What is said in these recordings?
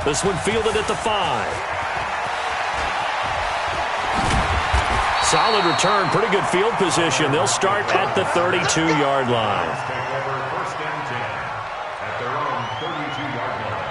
This one fielded at the 5. Solid return, pretty good field position. They'll start at the 32-yard line. First and 10 at their own 32-yard line.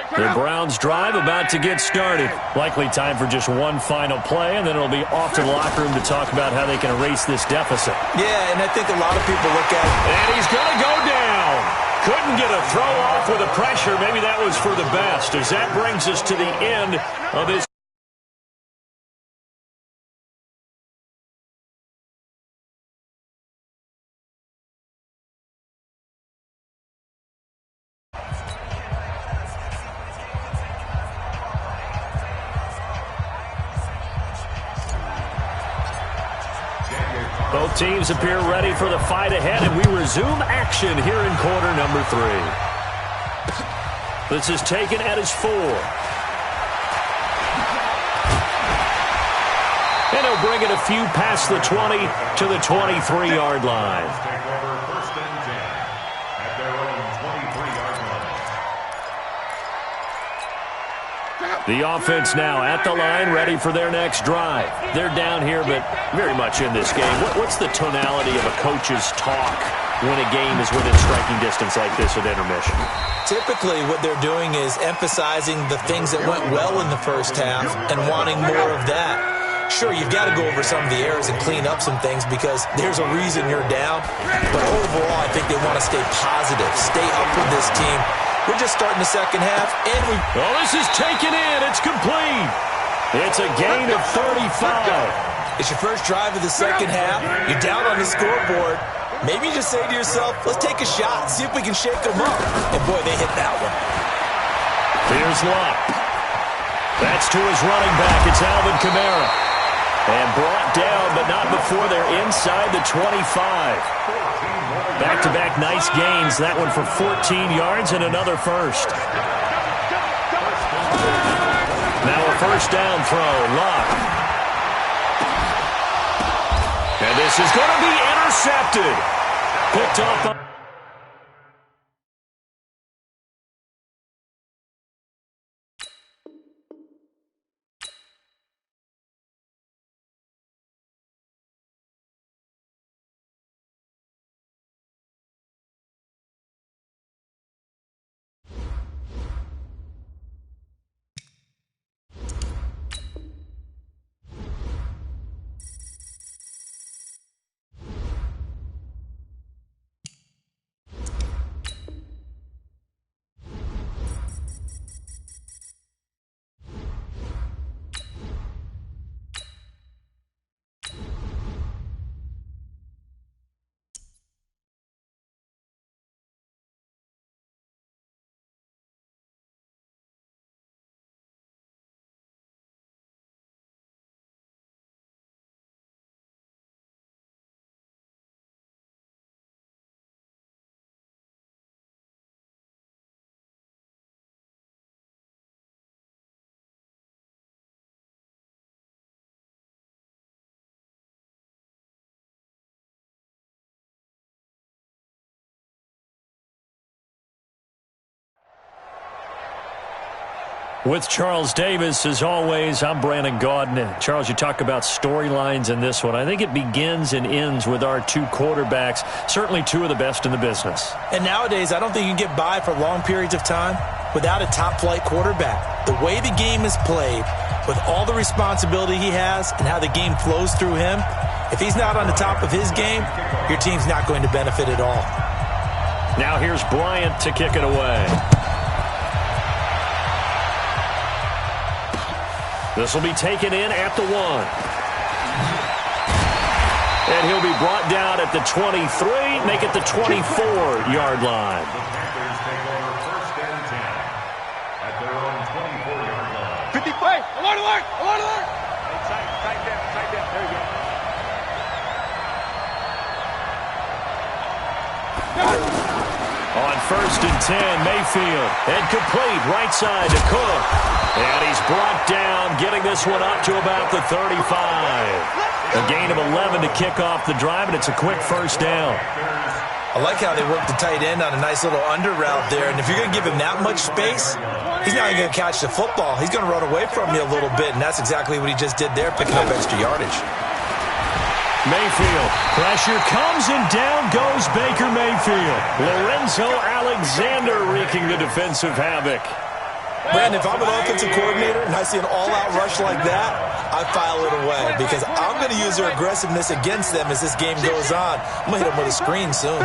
The Browns drive about to get started. Likely time for just one final play, and then it'll be off to the locker room to talk about how they can erase this deficit. Yeah, and I think a lot of people look at it. And he's going to go down. Couldn't get a throw off with the pressure. Maybe that was for the best, as that brings us to the end of his. Both teams appear ready for the fight ahead, and we resume action here in quarter number 3. This is taken at his 4. And he'll bring it a few past the 20 to the 23-yard line. Take over first and 10 at their own 23-yard line. The offense now at the line, ready for their next drive. They're down here, but very much in this game. What's the tonality of a coach's talk when a game is within striking distance like this at intermission? Typically, what they're doing is emphasizing the things that went well in the first half and wanting more of that. Sure, you've got to go over some of the errors and clean up some things because there's a reason you're down. But overall, I think they want to stay positive, stay up with this team. We're just starting the second half, and we... Oh, this is taken in. It's complete. It's a gain of 35. It's your first drive of the second half. You're down on the scoreboard. Maybe you just say to yourself, let's take a shot, see if we can shake them up. And, boy, they hit that one. Here's Luck. That's to his running back. It's Alvin Kamara. And brought down, but not before they're inside the 25. Back-to-back nice gains. That one for 14 yards and another first. Now a first down throw. Luck. And this is going to be intercepted. Picked off. With Charles Davis, as always, I'm Brandon Gaudin. Charles, you talk about storylines in this one. I think it begins and ends with our two quarterbacks, certainly two of the best in the business. And nowadays, I don't think you can get by for long periods of time without a top-flight quarterback. The way the game is played, with all the responsibility he has and how the game flows through him, if he's not on the top of his game, your team's not going to benefit at all. Now here's Bryant to kick it away. This will be taken in at the 1. And he'll be brought down at the 23, make it the 24-yard line. The Panthers take over first and 10 at their own 24-yard line. 50 play. Alert, alert, alert, alert. Hey, tight down, tight down. There you go. On first and 10. Mayfield. And complete right side to Cook. And he's brought down, getting this one up to about the 35. A gain of 11 to kick off the drive, and it's a quick first down. I like how they work the tight end on a nice little under route there. And if you're going to give him that much space, he's not even going to catch the football. He's going to run away from you a little bit, and that's exactly what he just did there, picking up extra yardage. Mayfield. Pressure comes, and down goes Baker Mayfield. Lorenzo Alexander wreaking the defensive havoc. Brandon, if I'm an offensive coordinator and I see an all-out rush like that, I file it away because I'm going to use their aggressiveness against them as this game goes on. I'm going to hit them with a screen soon.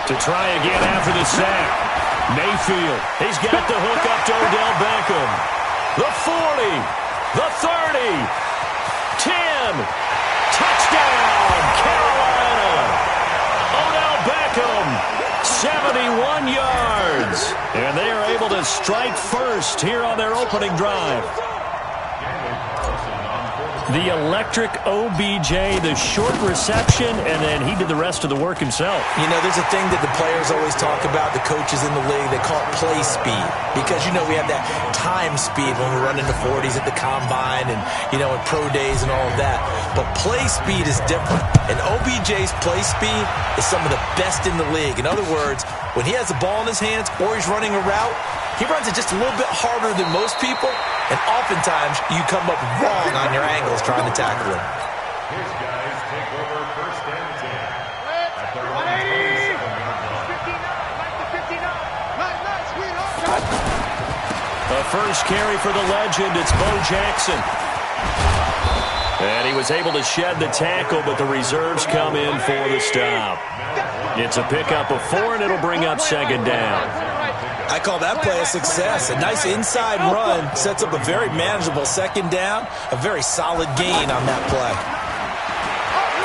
To try again after the sack. Mayfield. He's got the hook up to Odell Beckham. The 40. The 30. 10. Touchdown, Carolina. Odell Beckham, 71 yards. And they are able to strike first here on their opening drive. The electric OBJ, the short reception, and then he did the rest of the work himself. You know, there's a thing that the players always talk about, the coaches in the league, they call it play speed. Because, you know, we have that time speed when we're running the 40s at the combine and, you know, in pro days and all of that. But play speed is different. And OBJ's play speed is some of the best in the league. In other words, when he has the ball in his hands or he's running a route, he runs it just a little bit harder than most people, and oftentimes you come up wrong on your angles trying to tackle him. His guys take over first and 10 at their own 27-yard line. The first carry for the legend, it's Bo Jackson. And he was able to shed the tackle, but the reserves come in for the stop. It's a pickup of 4, and it'll bring up second down. I call that play a success. A nice inside run sets up a very manageable second down, a very solid gain on that play.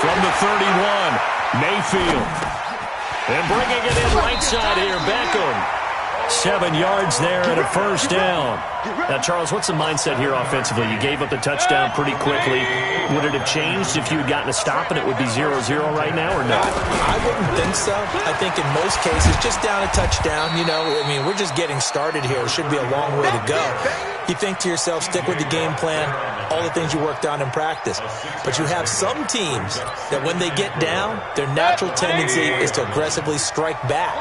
From the 31, Mayfield. And bringing it in right side here, Beckham. 7 yards there and a first down. Now, Charles, what's the mindset here offensively? You gave up the touchdown pretty quickly. Would it have changed if you had gotten a stop and it would be 0-0 right now, or no? I wouldn't think so. I think in most cases, just down a touchdown, you know, I mean, we're just getting started here. It should be a long way to go. You think to yourself, stick with the game plan, all the things you worked on in practice. But you have some teams that when they get down, their natural tendency is to aggressively strike back.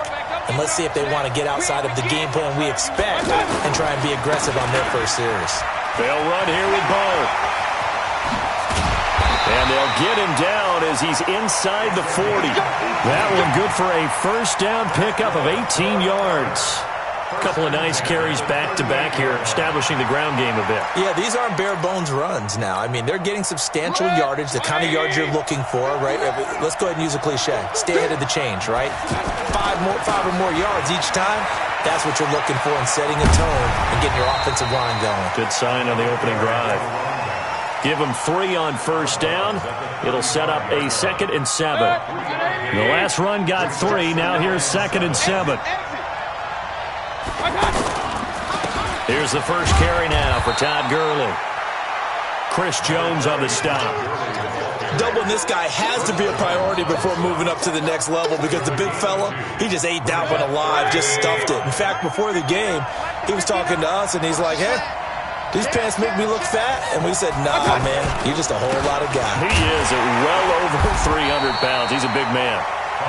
And let's see if they want to get outside of the game plan we expect and try and be aggressive on their first series. They'll run here with Bo. And they'll get him down as he's inside the 40. That one good for a first down pickup of 18 yards. A couple of nice carries back-to-back here, establishing the ground game a bit. Yeah, these aren't bare-bones runs now. I mean, they're getting substantial yardage, the kind of yards you're looking for, right? Let's go ahead and use a cliche. Stay ahead of the change, right? Five or more yards each time, that's what you're looking for in setting a tone and getting your offensive line going. Good sign on the opening drive. Give them 3 on first down. It'll set up a 2nd and 7. The last run got 3. Now here's 2nd and 7. Here's the first carry now for Todd Gurley. Chris Jones on the stop. Doubling this guy has to be a priority before moving up to the next level because the big fella, he just ate that one alive, just stuffed it. In fact, before the game, he was talking to us, and he's like, hey, these pants make me look fat? And we said, nah, man, you're just a whole lot of guy. He is at well over 300 pounds. He's a big man.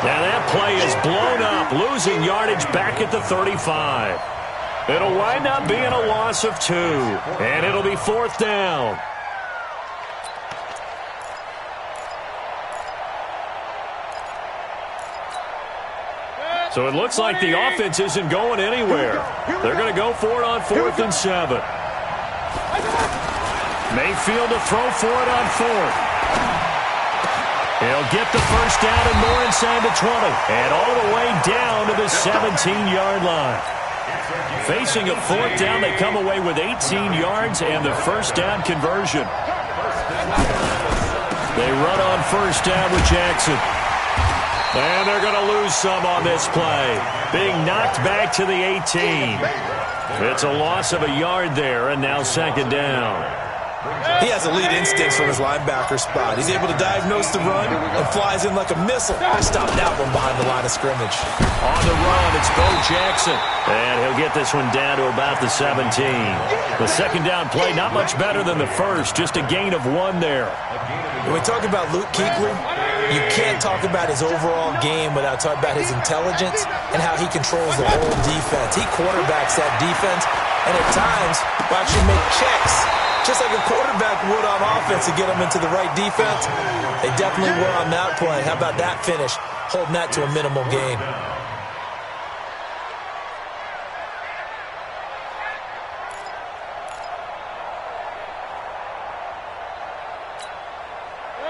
Now that play is blown up, losing yardage back at the 35. It'll wind up being a loss of 2, and it'll be 4th down. So it looks like the offense isn't going anywhere. They're going to go for it on 4th and 7. Mayfield to throw for it on 4th. He'll get the first down and more inside the 20. And all the way down to the 17-yard line. Facing a 4th down, they come away with 18 yards and the first down conversion. They run on first down with Jackson. And they're going to lose some on this play. Being knocked back to the 18. It's a loss of a yard there, and now 2nd down. He has elite instincts from his linebacker spot. He's able to diagnose the run and flies in like a missile. Stop that one behind the line of scrimmage. On the run, it's Bo Jackson. And he'll get this one down to about the 17. The second down play, not much better than the first, just a gain of 1 there. When we talk about Luke Kuechly, you can't talk about his overall game without talking about his intelligence and how he controls the whole defense. He quarterbacks that defense, and at times will actually make checks, just like a quarterback would on offense to get them into the right defense. They definitely were on that play. How about that finish, holding that to a minimal gain?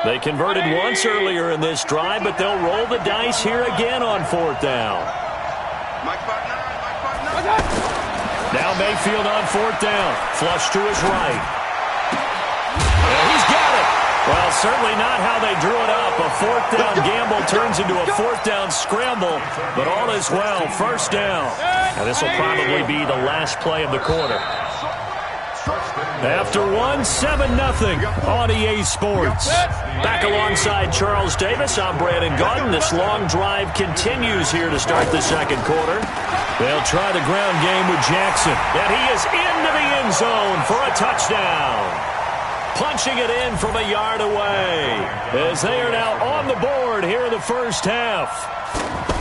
They converted once earlier in this drive, but they'll roll the dice here again on 4th down. Now Mayfield on 4th down. Flush to his right. And he's got it. Well, certainly not how they drew it up. A 4th down gamble turns into a 4th down scramble, but all is well. 1st down. And this will probably be the last play of the quarter. After 7-0 on EA Sports. Back alongside Charles Davis, I'm Brandon Gaudin. This long drive continues here to start the second quarter. They'll try the ground game with Jackson. And he is into the end zone for a touchdown. Punching it in from a yard away. As they are now on the board here in the first half.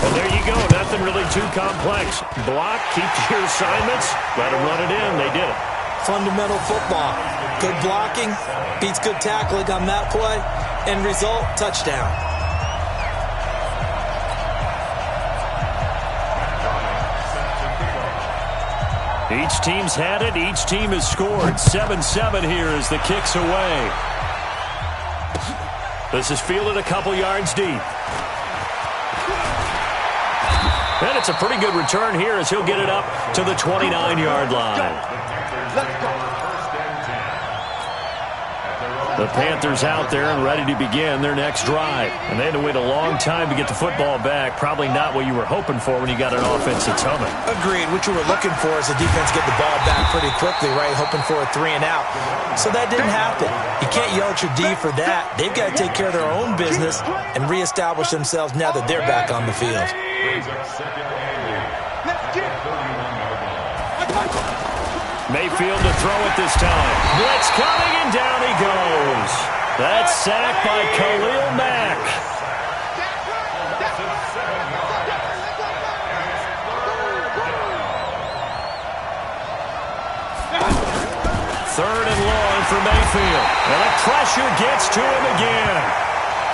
And there you go. Nothing really too complex. Block, keep your assignments, let them run it in. They did it. Fundamental football. Good blocking beats good tackling on that play. End result, touchdown. Each team's had it. Each team has scored. 7-7 here as the kick's away. This is fielded a couple yards deep. And it's a pretty good return here as he'll get it up to the 29-yard line. The Panthers out there and ready to begin their next drive. And they had to wait a long time to get the football back. Probably not what you were hoping for when you got an offense that's humming. Agreed. What you were looking for is the defense get the ball back pretty quickly, right? Hoping for a 3 and out. So that didn't happen. You can't yell at your D for that. They've got to take care of their own business and reestablish themselves now that they're back on the field. Mayfield to throw it this time. Blitz coming, and down he goes. That's sacked by Khalil Mack. Third and long for Mayfield. And the pressure gets to him again.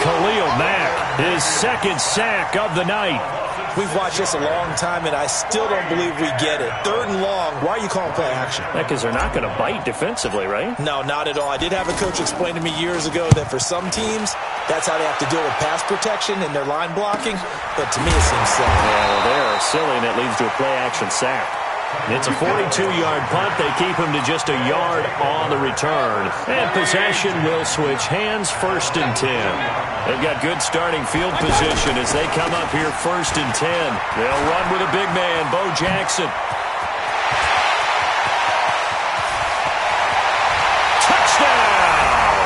Khalil Mack, his second sack of the night. We've watched this a long time, and I still don't believe we get it. Third and long, why are you calling play action? Because they're not going to bite defensively, right? No, not at all. I did have a coach explain to me years ago that for some teams, that's how they have to deal with pass protection and their line blocking. But to me, it seems silly. Yeah, well, they're silly, and it leads to a play-action sack. It's a 42-yard punt. They keep him to just a yard on the return. And possession will switch hands, 1st and 10. They've got good starting field position as they come up here 1st and 10. They'll run with a big man, Bo Jackson. Touchdown!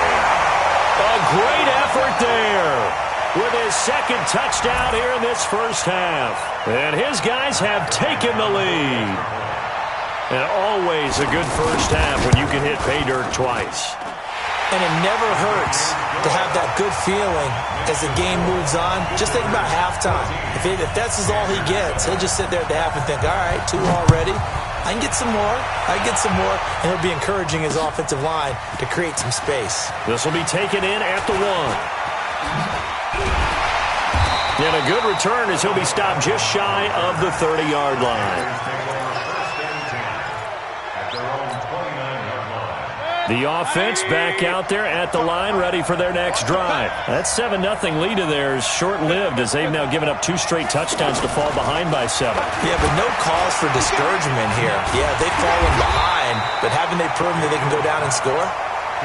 A great effort there with his second touchdown here in this first half. And his guys have taken the lead. And always a good first half when you can hit pay dirt twice. And it never hurts to have that good feeling as the game moves on. Just think about halftime. If that's all he gets, he'll just sit there at the half and think, all right, 2 already. I can get some more. I can get some more. And he'll be encouraging his offensive line to create some space. This will be taken in at the 1. And a good return as he'll be stopped just shy of the 30-yard line. The offense back out there at the line, ready for their next drive. That 7-0 lead of theirs short-lived as they've now given up 2 straight touchdowns to fall behind by 7. Yeah, but no cause for discouragement here. Yeah, they've fallen behind, but haven't they proven that they can go down and score?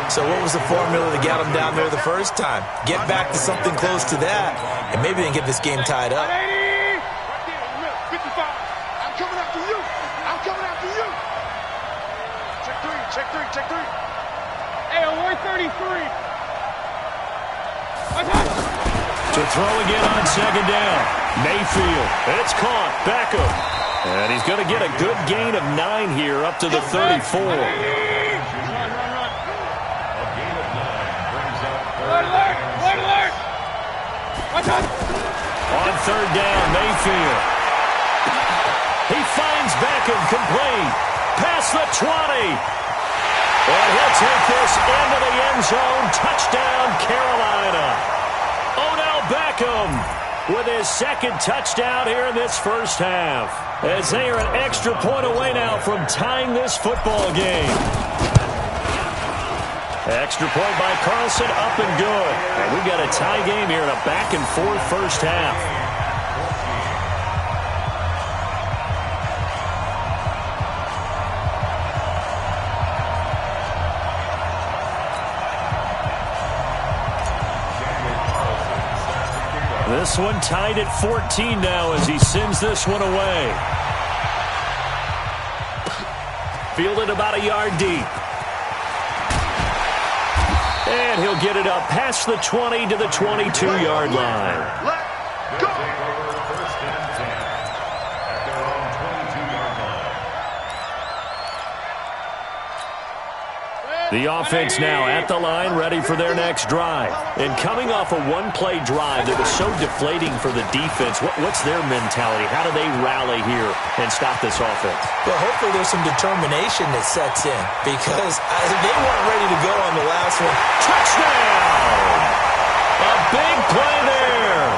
So what was the formula that got them down there the first time? Get back to something close to that, and maybe they can get this game tied up. I'm coming after you. I'm coming after you. Check three. Hey, we're 33. To throw again on second down. Mayfield. It's caught. Beckham. And he's going to get a good gain of 9 here up to the 34. A gain of 9 brings up Alert! Watch out! On third down, Mayfield. He finds Beckham complete. Past the 20. And he'll take this into the end zone. Touchdown, Carolina. Odell Beckham with his second touchdown here in this first half. As they are an extra point away now from tying this football game. Extra point by Carlson, up and good. And we've got a tie game here in a back-and-forth first half. This one tied at 14 now as he sends this one away. Fielded about a yard deep. And he'll get it up past the 20 to the 22-yard line. They'll take over first and 10 at their own 22-yard line. The offense now at the line, ready for their next drive. And coming off a one-play drive that was so deflating for the defense, what's their mentality? How do they rally here and stop this offense? Well, hopefully there's some determination that sets in because they weren't ready to go on the last one. Touchdown! A big play there.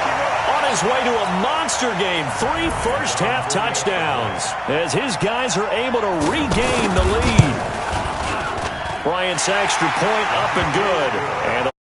On his way to a monster game, 3 first-half touchdowns as his guys are able to regain the lead. Bryant's extra point up and good. And